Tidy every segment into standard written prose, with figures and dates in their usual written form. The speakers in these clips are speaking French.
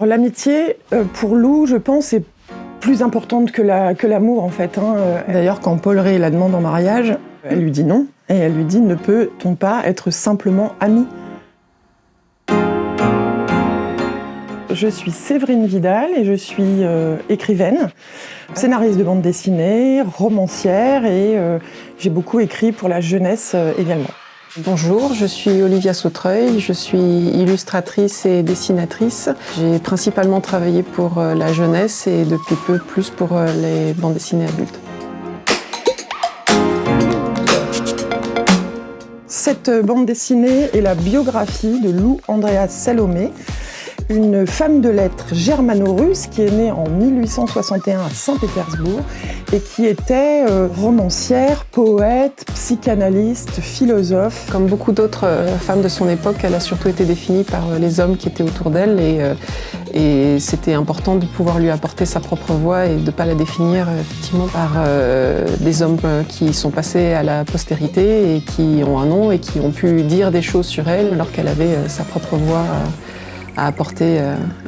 L'amitié, pour Lou, je pense, est plus importante que l'amour, en fait. D'ailleurs, quand Paul Ré la demande en mariage, elle lui dit non. Et elle lui dit « Ne peut-on pas être simplement amis ?» Je suis Séverine Vidal et je suis écrivaine, scénariste de bande dessinée, romancière et j'ai beaucoup écrit pour la jeunesse également. Bonjour, je suis Olivia Sautreuil, je suis illustratrice et dessinatrice. J'ai principalement travaillé pour la jeunesse et depuis peu plus pour les bandes dessinées adultes. Cette bande dessinée est la biographie de Lou Andrea Salomé, une femme de lettres germano-russe qui est née en 1861 à Saint-Pétersbourg et qui était romancière, poète, psychanalyste, philosophe. Comme beaucoup d'autres femmes de son époque, elle a surtout été définie par les hommes qui étaient autour d'elle et c'était important de pouvoir lui apporter sa propre voix et de ne pas la définir effectivement par des hommes qui sont passés à la postérité et qui ont un nom et qui ont pu dire des choses sur elle alors qu'elle avait sa propre voix à apporter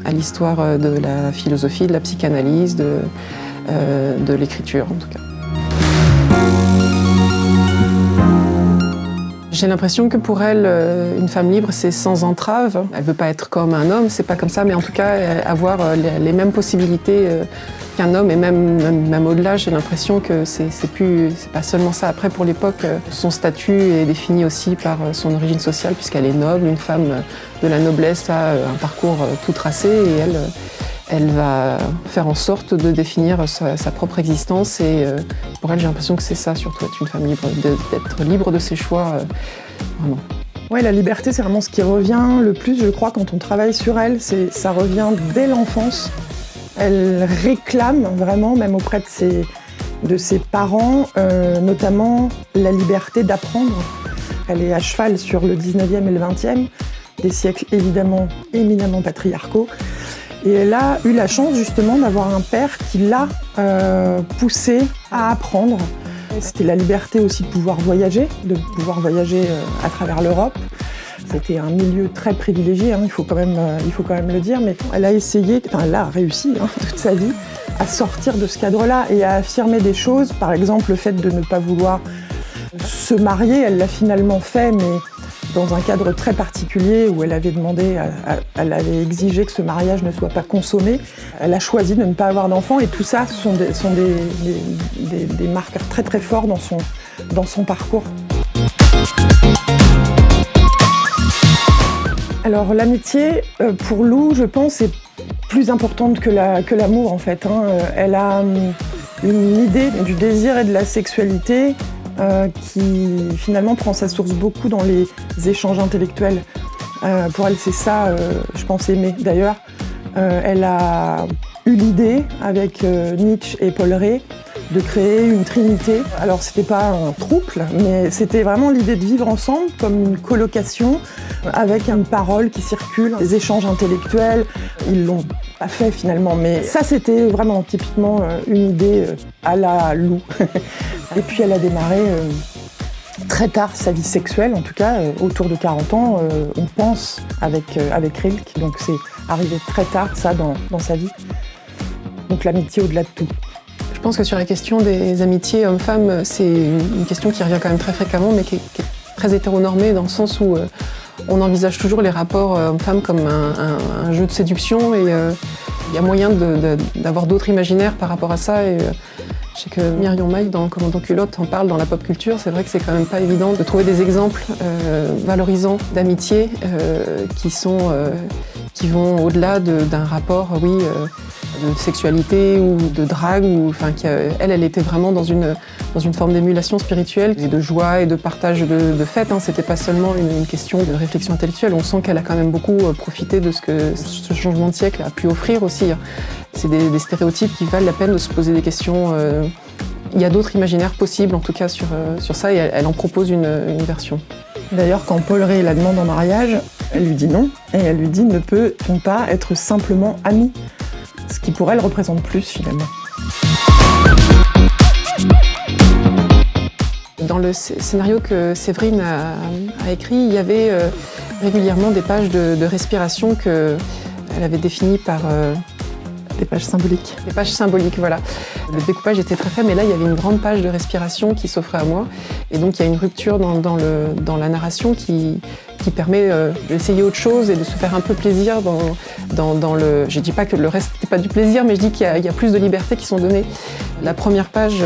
à l'histoire de la philosophie, de la psychanalyse, de l'écriture en tout cas. J'ai l'impression que pour elle, une femme libre, c'est sans entrave. Elle ne veut pas être comme un homme, c'est pas comme ça, mais en tout cas avoir les mêmes possibilités qu'un homme et même au-delà. J'ai l'impression que c'est pas seulement ça. Après, pour l'époque, son statut est défini aussi par son origine sociale, puisqu'elle est noble. Une femme de la noblesse a un parcours tout tracé et elle va faire en sorte de définir sa propre existence et pour elle, j'ai l'impression que c'est ça, surtout être une femme libre, d'être libre de ses choix, vraiment. Ouais, la liberté, c'est vraiment ce qui revient le plus, je crois, quand on travaille sur elle. Ça revient dès l'enfance. Elle réclame vraiment, même auprès de ses parents, notamment la liberté d'apprendre. Elle est à cheval sur le 19e et le 20e, des siècles évidemment éminemment patriarcaux. Et elle a eu la chance justement d'avoir un père qui l'a poussée à apprendre. C'était la liberté aussi de pouvoir voyager à travers l'Europe. C'était un milieu très privilégié, il faut quand même le dire, mais elle a essayé, elle a réussi toute sa vie à sortir de ce cadre-là et à affirmer des choses. Par exemple, le fait de ne pas vouloir se marier, elle l'a finalement fait, mais dans un cadre très particulier où elle avait elle avait exigé que ce mariage ne soit pas consommé. Elle a choisi de ne pas avoir d'enfants et tout ça sont des marqueurs très très forts dans son parcours. Alors l'amitié, pour Lou, je pense, est plus importante que l'amour en fait. Elle a une idée du désir et de la sexualité qui finalement prend sa source beaucoup dans les échanges intellectuels. Pour elle, c'est ça, je pense, aimer. D'ailleurs, elle a eu l'idée, avec Nietzsche et Paul Ré, de créer une trinité. Alors, c'était pas un trouble, mais c'était vraiment l'idée de vivre ensemble comme une colocation, avec une parole qui circule, des échanges intellectuels. Ils l'ont pas fait finalement, mais ça, c'était vraiment typiquement une idée à la Lou. Et puis, elle a démarré très tard sa vie sexuelle, en tout cas, autour de 40 ans, on pense, avec Rilke. Donc, c'est arrivé très tard, ça, dans sa vie. Donc, l'amitié au-delà de tout. Je pense que sur la question des amitiés hommes-femmes, c'est une question qui revient quand même très fréquemment, mais qui est très hétéronormée dans le sens où on envisage toujours les rapports hommes-femmes comme un jeu de séduction et il y a moyen d'avoir d'autres imaginaires par rapport à ça. Et je sais que Myrion Maille, dans Commandant Culotte, en parle dans la pop culture. C'est vrai que c'est quand même pas évident de trouver des exemples valorisants d'amitié qui vont au-delà d'un rapport, de sexualité ou de drague. Elle était vraiment dans une forme d'émulation spirituelle et de joie et de partage de fêtes. C'était pas seulement une question de réflexion intellectuelle. On sent qu'elle a quand même beaucoup profité de ce que ce changement de siècle a pu offrir aussi. C'est des stéréotypes qui valent la peine de se poser des questions. Il y a d'autres imaginaires possibles, en tout cas, sur ça, et elle en propose une version. D'ailleurs, quand Paul Ré la demande en mariage, elle lui dit non, et elle lui dit « Ne peut-on pas être simplement amis ?» Ce qui pour elle représente plus, finalement. Dans le scénario que Séverine a écrit, il y avait régulièrement des pages de respiration que Elle avait défini par des pages symboliques. des pages symboliques, voilà. Le découpage était très fait, mais là, il y avait une grande page de respiration qui s'offrait à moi. Et donc, il y a une rupture dans la narration qui permet d'essayer autre chose et de se faire un peu plaisir dans le... Je ne dis pas que le reste n'était pas du plaisir, mais je dis qu'il y a plus de libertés qui sont données. La première page,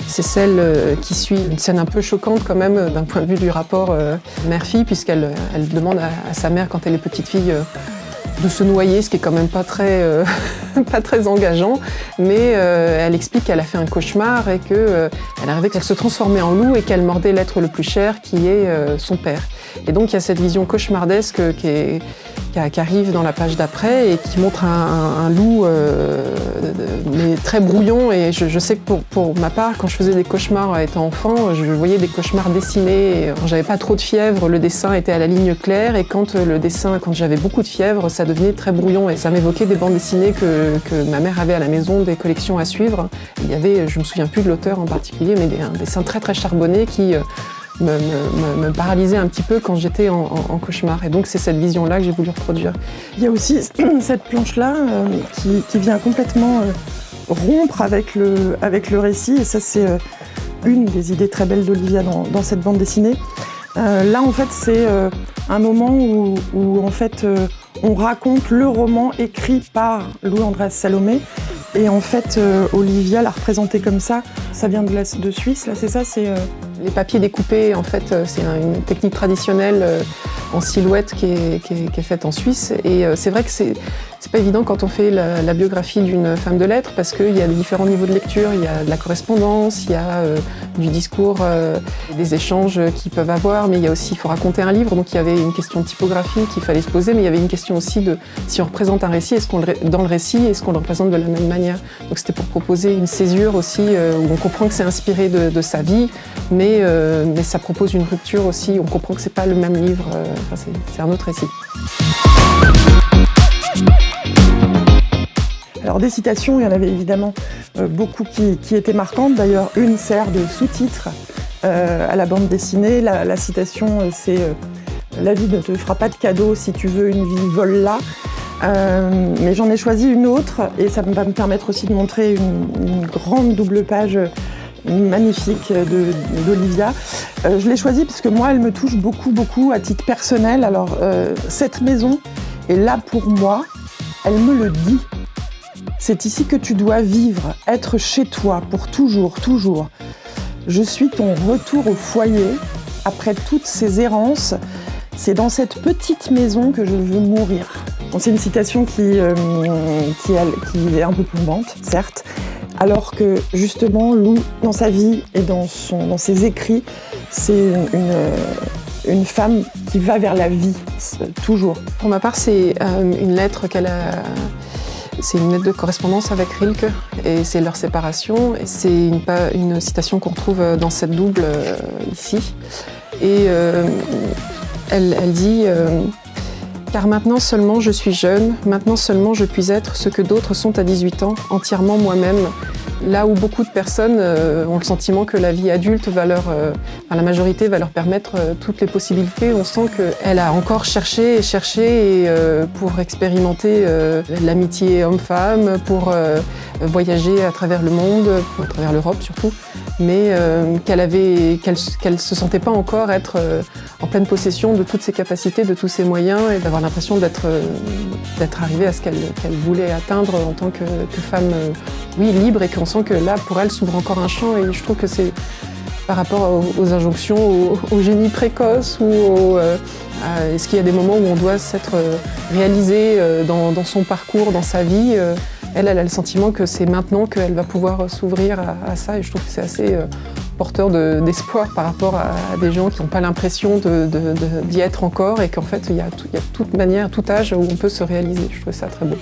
c'est celle qui suit une scène un peu choquante quand même d'un point de vue du rapport mère-fille, puisqu'elle demande à sa mère, quand elle est petite fille, de se noyer, ce qui est quand même pas très engageant, mais elle explique qu'elle a fait un cauchemar et qu'elle arrivait qu'elle se transformait en loup et qu'elle mordait l'être le plus cher, qui est son père. Et donc il y a cette vision cauchemardesque qui arrive dans la page d'après et qui montre un loup mais très brouillon. Et je sais que pour ma part, quand je faisais des cauchemars étant enfant, je voyais des cauchemars dessinés. Quand j'avais pas trop de fièvre, le dessin était à la ligne claire, et quand j'avais beaucoup de fièvre, ça devenait très brouillon et ça m'évoquait des bandes dessinées que ma mère avait à la maison, des collections à suivre. Il y avait, je me souviens plus de l'auteur en particulier, mais un dessin très très charbonné qui me paralysait un petit peu quand j'étais en cauchemar. Et donc c'est cette vision-là que j'ai voulu reproduire. Il y a aussi cette planche-là qui vient complètement rompre avec le récit, et ça c'est une des idées très belles d'Olivia dans cette bande dessinée. Là en fait c'est un moment où en fait on raconte le roman écrit par Louis Andreas Salomé, et en fait Olivia l'a représenté comme ça vient de Suisse, là c'est ça, c'est... Les papiers découpés, en fait, c'est une technique traditionnelle en silhouette qui est faite en Suisse. Et c'est vrai que c'est pas évident quand on fait la biographie d'une femme de lettres, parce qu'il y a différents niveaux de lecture, il y a de la correspondance, il y a du discours, des échanges qu'ils peuvent avoir, mais il faut raconter un livre, donc il y avait une question de typographie qu'il fallait se poser, mais il y avait une question aussi de si on représente un récit, dans le récit, est-ce qu'on le représente de la même manière? Donc c'était pour proposer une césure aussi, où on comprend que c'est inspiré de sa vie, mais ça propose une rupture aussi, on comprend que c'est pas le même livre, c'est un autre récit. Alors des citations, il y en avait évidemment beaucoup qui étaient marquantes. D'ailleurs, une sert de sous-titre à la bande dessinée. La citation, c'est « La vie ne te fera pas de cadeau, si tu veux une vie, vole-la ». Mais j'en ai choisi une autre, et ça va me permettre aussi de montrer une grande double page magnifique d'Olivia. Je l'ai choisie parce que moi, elle me touche beaucoup à titre personnel. Alors, cette maison est là pour moi, elle me le dit. C'est ici que tu dois vivre, être chez toi pour toujours. Je suis ton retour au foyer. Après toutes ces errances, c'est dans cette petite maison que je veux mourir. Bon, c'est une citation qui est un peu plombante, certes, alors que justement, Lou, dans sa vie et dans ses écrits, c'est une femme qui va vers la vie, toujours. Pour ma part, c'est une lettre c'est une lettre de correspondance avec Rilke, et c'est leur séparation. C'est une citation qu'on retrouve dans cette double ici. Et elle dit car maintenant seulement je suis jeune, maintenant seulement je puis être ce que d'autres sont à 18 ans, entièrement moi-même. Là où beaucoup de personnes ont le sentiment que la vie adulte la majorité va leur permettre toutes les possibilités, on sent qu'elle a encore cherché pour expérimenter l'amitié homme-femme, pour voyager à travers le monde, à travers l'Europe surtout, mais qu'elle se sentait pas encore être en pleine possession de toutes ses capacités, de tous ses moyens, et d'avoir l'impression d'être arrivée à ce qu'elle voulait atteindre en tant que femme libre, et qu'on sent que là, pour elle, s'ouvre encore un champ. Et je trouve que c'est par rapport aux injonctions, au génie précoce, ou est-ce qu'il y a des moments où on doit s'être réalisé dans son parcours, dans sa vie. Elle a le sentiment que c'est maintenant qu'elle va pouvoir s'ouvrir à ça, et je trouve que c'est assez porteur d'espoir par rapport à des gens qui n'ont pas l'impression d'y être encore, et qu'en fait il y a toute manière, tout âge où on peut se réaliser. Je trouve ça très beau.